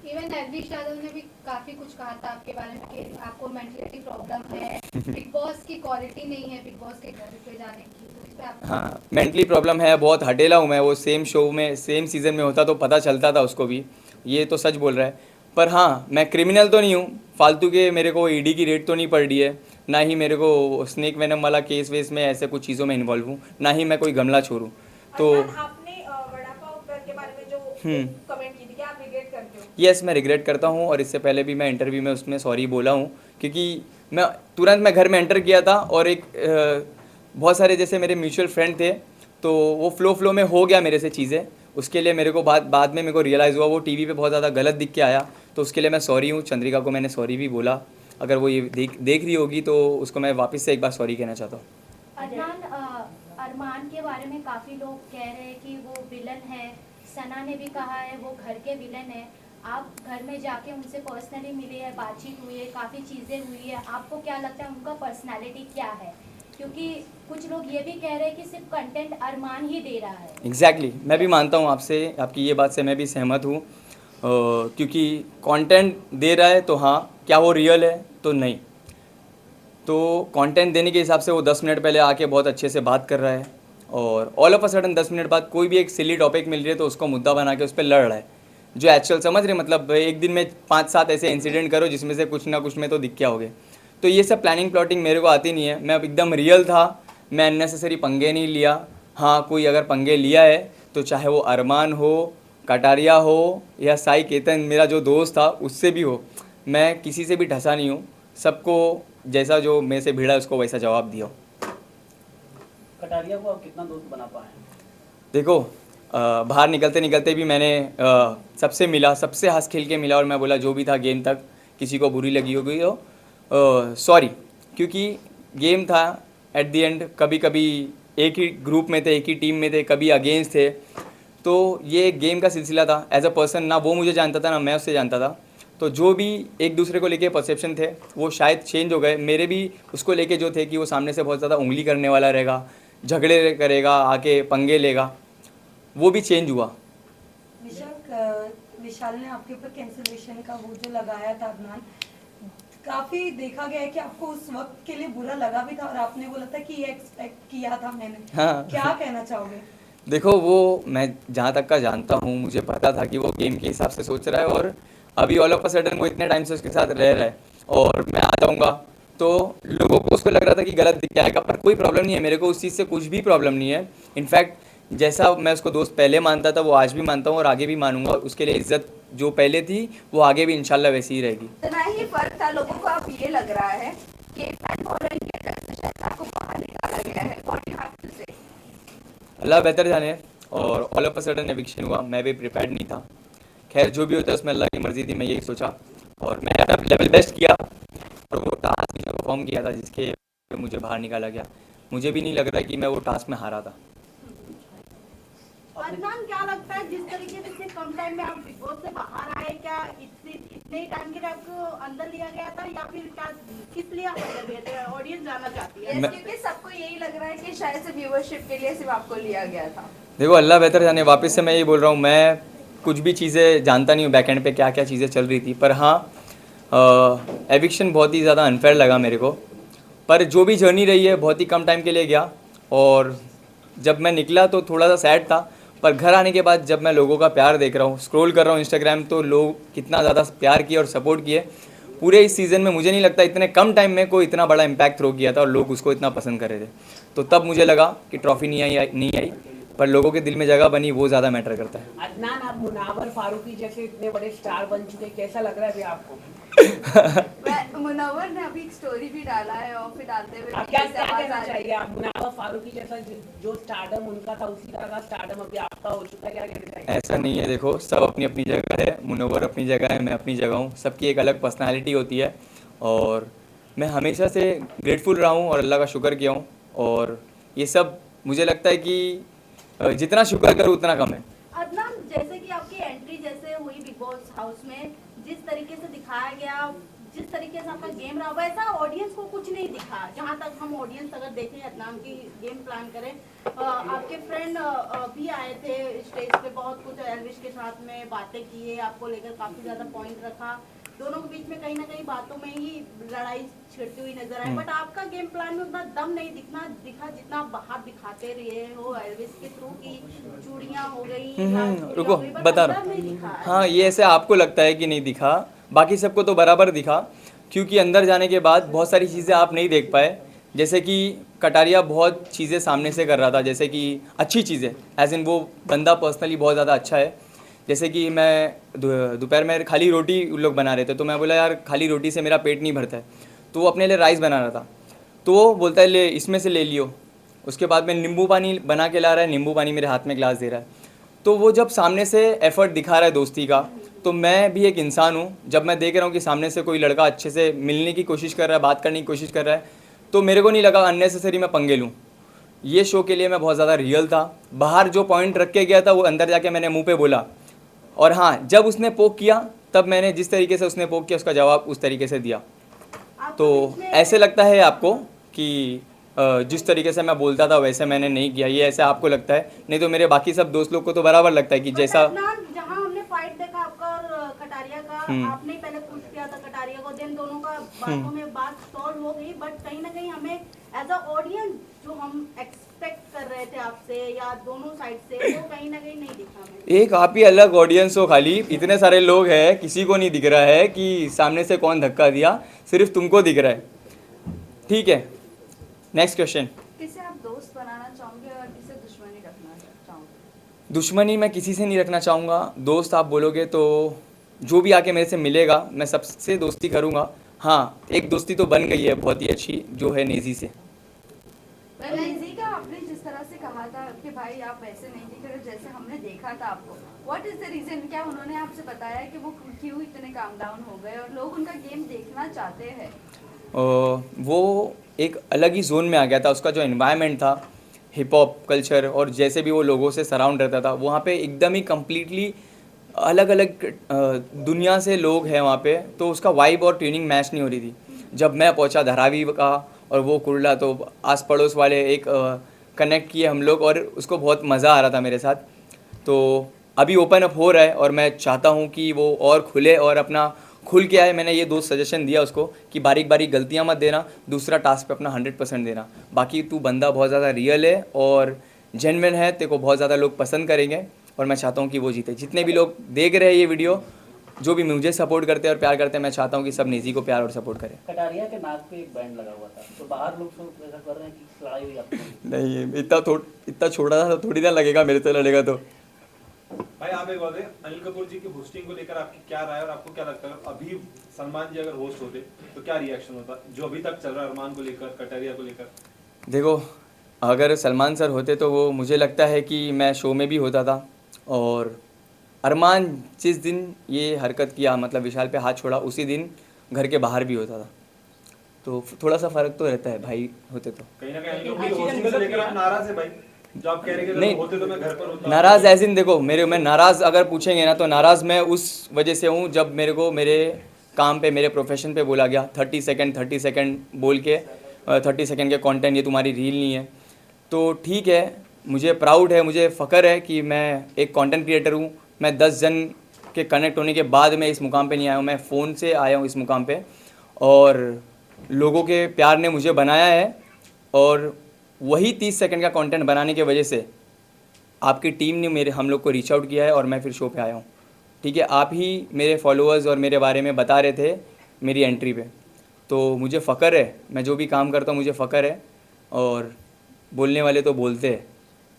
Even Elvish Yadav ने भी काफी कुछ कहा था आपके बारे में कि आपको मेंटलिटी प्रॉब्लम है, बिग बॉस की क्वालिटी नहीं है बिग बॉस के घर पे जाने की, तो इस पे आप हाँ, मेंटली प्रॉब्लम है, बहुत हटेला हूँ मैं। वो सेम शो में सेम सीज़न में होता तो पता चलता था उसको भी। ये तो सच बोल रहा है। पर हाँ, मैं क्रिमिनल तो नहीं हूँ। फालतू के मेरे को ईडी की रेड तो नहीं पड़ रही है। ना ही मेरे को स्नेक वेनम वाला केस वेस में ऐसे कुछ चीज़ों में इन्वॉल्व हूँ। ना ही मैं कोई गमला छोड़ूँ। तो अदनान, आपने वड़ा पाव के बारे में जो कमेंट की थी, क्या आप रिग्रेट करते हो? यस, मैं रिग्रेट करता हूँ। और इससे पहले भी मैं इंटरव्यू में उसमें सॉरी बोला हूँ। क्योंकि मैं घर में एंटर किया था और एक बहुत सारे जैसे मेरे म्यूचुअल फ्रेंड थे, तो वो फ्लो में हो गया मेरे से चीज़ें। उसके लिए मेरे को बाद में मेरे को रियलाइज़ हुआ वो टीवी पे बहुत ज़्यादा गलत दिख के आया। तो उसके लिए मैं सॉरी हूँ। चंद्रिका को मैंने सॉरी भी बोला। अगर वो ये देख रही होगी तो उसको मैं वापस से एक बार सॉरी कहना चाहता हूँ। अदनान, अरमान के बारे में काफ़ी लोग कह रहे हैं कि वो विलन है। सना ने भी कहा है वो घर के विलन है। आप घर में जाके उनसे पर्सनली मिले हैं, बातचीत हुई है, काफ़ी चीज़ें हुई है। आपको क्या लगता है उनका पर्सनालिटी क्या है? क्योंकि कुछ लोग ये भी कह रहे हैं कि सिर्फ कंटेंट अरमान ही दे रहा है। एग्जैक्टली मैं भी मानता हूँ आपसे, आपकी ये बात से मैं भी सहमत हूँ। क्योंकि कंटेंट दे रहा है तो हाँ, क्या वो रियल है तो नहीं। तो कंटेंट देने के हिसाब से वो 10 मिनट पहले आके बहुत अच्छे से बात कर रहा है, और all of a sudden 10 minute बाद कोई भी एक सिली टॉपिक मिल रही है तो उसको मुद्दा बना के उस पर लड़ रहा है। जो एक्चुअल समझ रहे, मतलब एक दिन में 5-7 ऐसे इंसिडेंट करो जिसमें से कुछ ना कुछ में तो दिख क्या होगे। तो ये सब प्लानिंग प्लॉटिंग मेरे को आती नहीं है। मैं अब एकदम रियल था। मैं अननेसेसरी पंगे नहीं लिया। हाँ, कोई अगर पंगे लिया है तो चाहे वो अरमान हो, कटारिया हो, या साई केतन मेरा जो दोस्त था उससे भी हो, मैं किसी से भी ढसा नहीं हूँ। सबको जैसा जो मेरे से भिड़ा उसको वैसा जवाब दिया। कटारिया को आप कितना दोस्त बना पाए हैं? देखो, बाहर निकलते निकलते भी मैंने सबसे मिला, सबसे हंस खेल के मिला, और मैं बोला जो भी था गेम तक, किसी को बुरी लगी होगी तो सॉरी। क्योंकि गेम था, एट द एंड कभी कभी एक ही ग्रुप में थे, एक ही टीम में थे, कभी अगेंस्ट थे। तो ये एक गेम का सिलसिला था। एज अ पर्सन ना वो मुझे जानता था ना मैं उससे जानता था। तो जो भी एक दूसरे को लेके परसेप्शन थे वो शायद चेंज हो गए। मेरे भी उसको लेके जो थे कि वो सामने से बहुत ज़्यादा उंगली करने वाला रहेगा, झगड़े करेगा, आके पंगे लेगा, वो भी चेंज हुआ। विशाल ने आपके ऊपर कैंसिलेशन का वो जो लगाया था अदनान, काफी देखा गया है कि आपको उस वक्त के लिए बुरा लगा भी था और आपने बोला था कि ये एक्सपेक्ट किया था मैंने। हाँ। क्या कहना चाहोगे? देखो, वो मैं जहाँ तक का जानता हूँ, मुझे पता था कि वो गेम के हिसाब से सोच रहा है। और अभी ऑल ऑफ अ सडन वो इतने टाइम से उसके साथ रह रहा है और मैं आ जाऊँगा तो लोगों को उसको लग रहा था कि गलत दिख जाएगा। पर कोई प्रॉब्लम नहीं है, मेरे को उस चीज़ से कुछ भी प्रॉब्लम नहीं है। इनफैक्ट जैसा मैं उसको दोस्त पहले मानता था वो आज भी मानता हूँ और आगे भी मानूंगा। उसके लिए इज्जत जो पहले थी वो आगे भी इंशाल्लाह वैसी ही रहेगी। इतना ही फर्क था लोगों को, अब ये लग रहा है कि फैन फॉलोइंग के डर से शायद आपको बाहर निकाला गया है। व्हाट यू हैव टू से? अल्लाह बेहतर जाने। और all of a sudden eviction हुआ, मैं भी प्रिपेयर्ड नहीं था। खैर, जो भी होता है उसमें अल्लाह की मर्जी थी, मैं यही सोचा और मैंने अपना लेवल बेस्ट किया। और वो टास्क मैंने परफॉर्म किया था जिसके मुझे बाहर निकाला गया। मुझे भी नहीं लग रहा कि मैं वो टास्क में हारा था। अदनान, क्या लगता है जिस तरीके से इतने कम टाइम में आप बिग बॉस से बाहर आए, क्या इतने टाइम के लिए आपको अंदर लिया गया था या फिर क्या, किस लिए आप अंदर गए थे? ऑडियंस जानना चाहती है। क्योंकि सबको यही लग रहा है कि शायद से व्यूअरशिप के लिए सिर्फ आपको लिया गया था। देखो, अल्लाह बेहतर जाने। वापस से मैं यही बोल रहा हूँ, मैं कुछ भी चीज़ें जानता नहीं हूँ बैक एंड पे क्या क्या चीज़ें चल रही थी। पर हाँ, एविक्शन बहुत ही ज़्यादा अनफेयर लगा मेरे को। पर जो भी जर्नी रही है बहुत ही कम टाइम के लिए गया। और जब मैं निकला तो थोड़ा सा सैड था। पर घर आने के बाद जब मैं लोगों का प्यार देख रहा हूँ, स्क्रॉल कर रहा हूँ इंस्टाग्राम, तो लोग कितना ज़्यादा प्यार किए और सपोर्ट किए। पूरे इस सीज़न में मुझे नहीं लगता इतने कम टाइम में कोई इतना बड़ा इम्पैक्ट थ्रो किया था और लोग उसको इतना पसंद कर रहे थे। तो तब मुझे लगा कि ट्रॉफी नहीं आई, पर लोगों के दिल में जगह बनी, वो ज़्यादा मैटर करता है। अदनान, आप मुनावर फारूकी जैसे इतने बड़े स्टार बन चुके, कैसा लग रहा है अभी आपको? मुनव्वर ने अभी एक स्टोरी भी डाला है और फिर डालते हुए आप क्या क्या कहना चाहिए? आप मुनावर फारूकी जैसा जो स्टारडम उनका था उसी तरह का स्टारडम अभी आपका हो चुका है, क्या कहना चाहिए? ऐसा नहीं है। देखो, सब अपनी अपनी जगह है। मुनव्वर अपनी जगह है, मैं अपनी जगह हूँ। सबकी एक अलग पर्सनालिटी होती है और मैं हमेशा से ग्रेटफुल रहा हूँ और अल्लाह का शुक्र किया हूँ। और ये सब मुझे लगता है कि जितना शुक्र करूँ उतना कम है। अदनान, जैसे कि आपकी एंट्री जैसे हुई बिग बॉस हाउस में, जिस तरीके से दिखाया गया जिस तरीके से आपका गेम रहा वैसा ऑडियंस को कुछ नहीं दिखा। जहाँ तक हम ऑडियंस अगर देखें अदनान की गेम प्लान करें, आपके फ्रेंड भी आए थे स्टेज पे, बहुत कुछ एल्विश के साथ में बातें किए, आपको लेकर काफी ज्यादा पॉइंट रखा, दोनों के बीच में कहीं ना कहीं बातों में ही लड़ाई छिड़ती हुई नजर आई। बट आपका गेम प्लान में उतना दम नहीं दिखा जितना आप बाहर दिखाते रहे हो एल्विस के थ्रू की चूड़ियां हो गई, लाल चूड़ियां रुको हो गई, but बता अंदर रहा नहीं हूँ। दिखा है। हाँ, ये ऐसे आपको लगता है कि नहीं दिखा, बाकी सबको तो बराबर दिखा, क्योंकि अंदर जाने के बाद बहुत सारी चीज़ें आप नहीं देख पाए। जैसे कि कटारिया बहुत चीज़ें सामने से कर रहा था, जैसे कि अच्छी चीज़ें, एज इन वो बंदा पर्सनली बहुत ज़्यादा अच्छा है। जैसे कि मैं दोपहर में खाली रोटी उन लोग बना रहे थे, तो मैं बोला यार खाली रोटी से मेरा पेट नहीं भरता है, तो वो अपने लिए राइस बना रहा था, तो वो बोलता है ले इसमें से ले लियो। उसके बाद में नींबू पानी बना के ला रहा है, नींबू पानी मेरे हाथ में ग्लास दे रहा है। तो वो जब सामने से एफर्ट दिखा रहा है दोस्ती का, तो मैं भी एक इंसान हूँ, जब मैं देख रहा हूँ कि सामने से कोई लड़का अच्छे से मिलने की कोशिश कर रहा है, बात करने की कोशिश कर रहा है, तो मेरे को नहीं लगा अननेसेसरी मैं पंगे लूँ। ये शो के लिए मैं बहुत ज़्यादा रियल था। बाहर जो पॉइंट रख के गया था वो अंदर जाके मैंने मुंह पे बोला, और हाँ, जब उसने पोक किया तब मैंने जिस तरीके से उसने पोक किया उसका जवाब उस तरीके से दिया। तो ऐसे लगता है आपको कि जिस तरीके से मैं बोलता था वैसे मैंने नहीं किया, ये ऐसे आपको लगता है, नहीं तो मेरे बाकी सब दोस्त लोग को तो बराबर लगता है कि जैसा अदनान, जहाँ हमने फाइट देखा आपका और कटारिया का, आपने पहले पुश किया था कटारिया को, देन दोनों का बातों में बात सॉल्व हो गई, बट कहीं ना कहीं हमें एज अ ऑडियंस जो हम एक्सपेक्ट कर रहे थे आपसे या दोनों साइड से, वो कहीं ना कहीं नहीं दिखा हमें। एक आप ही अलग ऑडियंस हो, खाली इतने सारे लोग हैं, किसी को नहीं दिख रहा है कि सामने से कौन धक्का दिया, सिर्फ तुमको दिख रहा है। ठीक है, नेक्स्ट क्वेश्चन। किसे आप दोस्त बनाना चाहोगे और किसे दुश्मनी रखना चाहोगे? दुश्मनी मैं किसी से नहीं रखना चाहूँगा। दोस्त आप बोलोगे तो जो भी आके मेरे से मिलेगा मैं सबसे दोस्ती करूँगा। हाँ, एक दोस्ती तो बन गई है बहुत ही अच्छी, जो है नेजी से। नेजी का आपने जिस तरह से कहा था कि भाई आप वैसे नहीं दिख रहे जैसे हमने देखा था आपको, व्हाट इज द रीजन? क्या उन्होंने आपसे बताया कि वो क्यों इतने काम डाउन हो गए और लोग उनका गेम देखना चाहते हैं? वो एक अलग ही जोन में आ गया था। उसका जो एनवायरनमेंट था, हिप हॉप कल्चर, और जैसे भी वो लोगों से सराउंड रहता था, वहाँ पे एकदम ही कम्प्लीटली अलग अलग दुनिया से लोग हैं वहाँ पे, तो उसका वाइब और ट्यूनिंग मैच नहीं हो रही थी। जब मैं पहुँचा धारावी का और वो कुर्ला, तो आस पड़ोस वाले एक कनेक्ट किए हम लोग और उसको बहुत मज़ा आ रहा था मेरे साथ। तो अभी ओपन अप हो रहा है और मैं चाहता हूँ कि वो और खुले और अपना खुल के आए। मैंने ये दो सजेशन दिया उसको कि बारीक बारीक गलतियाँ मत देना, दूसरा टास्क पे अपना 100% देना। बाकी तू बंदा बहुत ज़्यादा रियल है और जेन्युइन है, तेरे को बहुत ज़्यादा लोग पसंद करेंगे और मैं चाहता हूँ कि वो जीते। जितने भी लोग देख रहे हैं ये वीडियो, जो भी मुझे सपोर्ट करते हैं और प्यार करते हैं, मैं चाहता हूँ कि सब नेजी को प्यार और सपोर्ट करें। कटारिया के नाक पे एक बैंड लगा हुआ था, तो बाहर लोग सब ऐसा कर रहे हैं कि लड़ाई हुई आपको। नहीं, इतना छोटा सा थोड़ी ना लगेगा, मेरे से लड़ेगा तो। भाई आप एक बात है, अनिल कपूर जी की होस्टिंग को लेकर आपकी क्या राय है और आपको क्या लगता है अभी सलमान जी अगर होस्ट होते तो क्या रिएक्शन होता, जो अभी तक चल रहा है अरमान को लेकर, कटारिया को लेकर? देखो, अगर सलमान सर होते तो वो मुझे लगता है कि मैं शो में भी होता था, और अरमान जिस दिन ये हरकत किया, मतलब विशाल पे हाथ छोड़ा, उसी दिन घर के बाहर भी होता था। तो थोड़ा सा फ़र्क तो रहता है भाई होते तो। कहीं ना कहीं अनिल कपूर की होस्टिंग से लेकर आप नाराज है भाई, जो आप कह रहे हैं कि नहीं, अगर होते तो मैं घर पर होता। नाराज़ एज इन, देखो मैं नाराज़ अगर पूछेंगे ना, तो नाराज़ मैं उस वजह से हूँ जब मेरे को मेरे काम पे, मेरे प्रोफेशन पे बोला गया 30 सेकंड बोल के 30 सेकंड के कंटेंट, ये तुम्हारी रील नहीं है। तो ठीक है, मुझे प्राउड है, मुझे फ़ख्र है कि मैं एक कंटेंट क्रिएटर हूँ। मैं 10 जन के कनेक्ट होने के बाद मैं इस मुकाम पे नहीं आया हूँ, मैं फ़ोन से आया हूँ इस मुकाम पे, और लोगों के प्यार ने मुझे बनाया है। और वही 30 सेकंड का कंटेंट बनाने की वजह से आपकी टीम ने हम लोग को रीच आउट किया है और मैं फिर शो पे आया हूँ। ठीक है, आप ही मेरे फॉलोअर्स और मेरे बारे में बता रहे थे मेरी एंट्री पे, तो मुझे फ़ख्र है। मैं जो भी काम करता हूँ मुझे फ़ख्र है, और बोलने वाले तो बोलते हैं।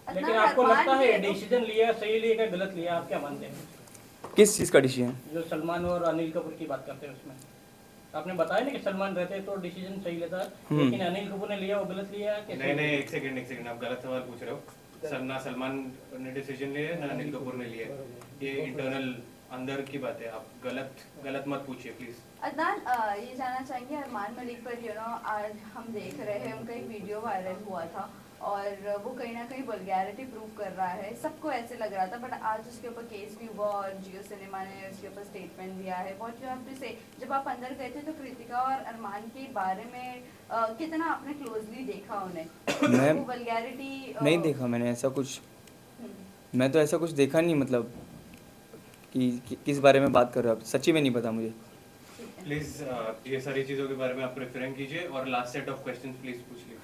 लेकिन आपको लगता है डिसीजन लिया सही लिया क्या गलत लिया, आप क्या मानते हैं? किस चीज़ का डिसीजन? जो सलमान और अनिल कपूर की बात करते हैं उसमें आपने बताया ना कि सलमान रहते तो डिसीजन सही लेता, लेकिन अनिल कपूर ने लिया वो गलत लिया? नहीं, एक सेकंड, आप गलत सवाल पूछ रहे हो। ना सलमान ने डिसीजन लिया ना अनिल कपूर ने लिया, ये इंटरनल अंदर की बात है। आप गलत मत पूछिए प्लीज। अदनान, ये जानना चाहेंगे अरमान मलिक पर आज हम देख रहे हैं उनका एक वीडियो वायरल हुआ था और वो कहीं ना कहीं वल्गैरिटी प्रूव कर रहा है, सबको ऐसे लग रहा था, बट आज उसके ऊपर केस भी हुआ और जियो सिनेमा ने उसके ऊपर स्टेटमेंट दिया है। व्हाट यू हैव टू से, जब आप अंदर गए थे तो कृतिका और अरमान के बारे में कितना आपने क्लोजली देखा उन्हें? मैं वो वल्गैरिटी नहीं देखा मैंने ऐसा कुछ, मैं तो ऐसा कुछ देखा नहीं, मतलब कि किस बारे में बात कर रहे हो आप, सच्ची में नहीं पता मुझे। प्लीज ये सारी चीजों के बारे में आप रेफरेंस कीजिए और last set of questions please पूछ लीजिए।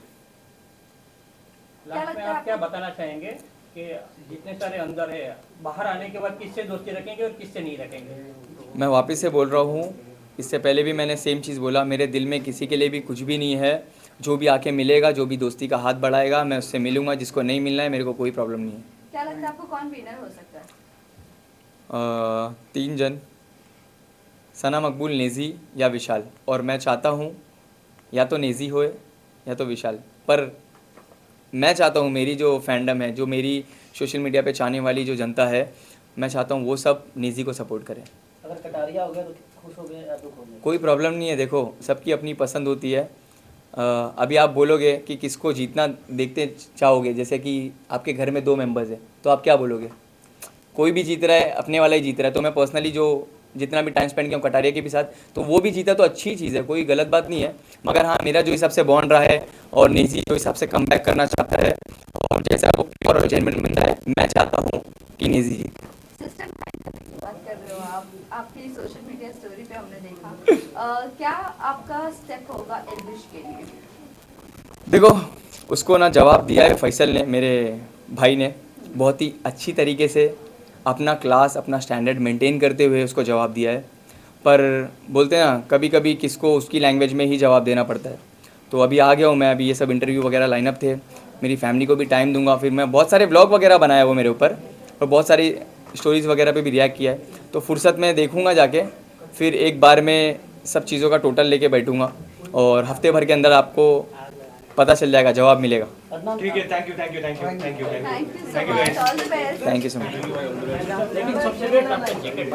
लास्ट में आप क्या बताना चाहेंगे कि जितने सारे अंदर है, बाहर आने के बाद किससे दोस्ती रखेंगे और किससे नहीं रखेंगे? मैं वापस से बोल रहा हूँ, इससे पहले भी मैंने सेम चीज़ बोला, मेरे दिल में किसी के लिए भी कुछ भी नहीं है। जो भी आके मिलेगा, जो भी दोस्ती का हाथ बढ़ाएगा, मैं उससे मिलूंगा। जिसको नहीं मिलना है, मेरे को कोई प्रॉब्लम नहीं है। क्या लगता है आपको कौन विनर हो सकता है? 3 जन, सना मकबूल, नेजी या विशाल। और मैं चाहता हूँ या तो नेजी होए या तो विशाल, पर मैं चाहता हूँ मेरी जो फैंडम है, जो मेरी सोशल मीडिया पे चाहने वाली जो जनता है, मैं चाहता हूँ वो सब नेजी को सपोर्ट करें। अगर कटारिया हो गया तो खुश हो गए या दुख हो गए? कोई प्रॉब्लम नहीं है, देखो सबकी अपनी पसंद होती है। अभी आप बोलोगे कि किसको जीतना देखते चाहोगे, जैसे कि आपके घर में 2 मेंबर्स हैं, तो आप क्या बोलोगे? कोई भी जीत रहा है, अपने वाला ही जीत रहा है। तो मैं पर्सनली जो जितना भी टाइम स्पेंड किया हूँ कटारिया के भी साथ, तो वो भी जीता तो अच्छी चीज़ है, कोई गलत बात नहीं है। मगर हाँ, मेरा जो हिसाब से बॉन्ड रहा है और निजी जो हिसाब से कम बैक करना चाहता है और जैसा वो प्योर और जेन्युइन बंदा है, मैं चाहता हूँ कि निजी जीत। सिस्टम की बात कर रहे हो आप, आपकी सोशल मीडिया स्टोरी पे हमने देखा। क्या आपका स्टेप होगा एल्विश के लिए? देखो, उसको ना जवाब दिया है फैसल ने, मेरे भाई ने, बहुत ही अच्छी तरीके से अपना क्लास, अपना स्टैंडर्ड मेंटेन करते हुए उसको जवाब दिया है। पर बोलते हैं ना, कभी कभी किसको उसकी लैंग्वेज में ही जवाब देना पड़ता है। तो अभी आ गया हूँ मैं, अभी ये सब इंटरव्यू वगैरह लाइनअप थे, मेरी फैमिली को भी टाइम दूंगा। फिर मैं बहुत सारे व्लॉग वगैरह बनाया वो मेरे ऊपर, और बहुत सारी स्टोरीज़ वगैरह पे भी रिएक्ट किया है। तो फुर्सत में देखूंगा जाके, फिर एक बार में सब चीज़ों का टोटल लेके बैठूंगा और हफ्ते भर के अंदर आपको पता चल जाएगा, जवाब मिलेगा। ठीक है, thank you thank you thank you thank you thank you so much, all the best. Thank you so much. लेकिन सबसे बेस्ट आपका जैकेट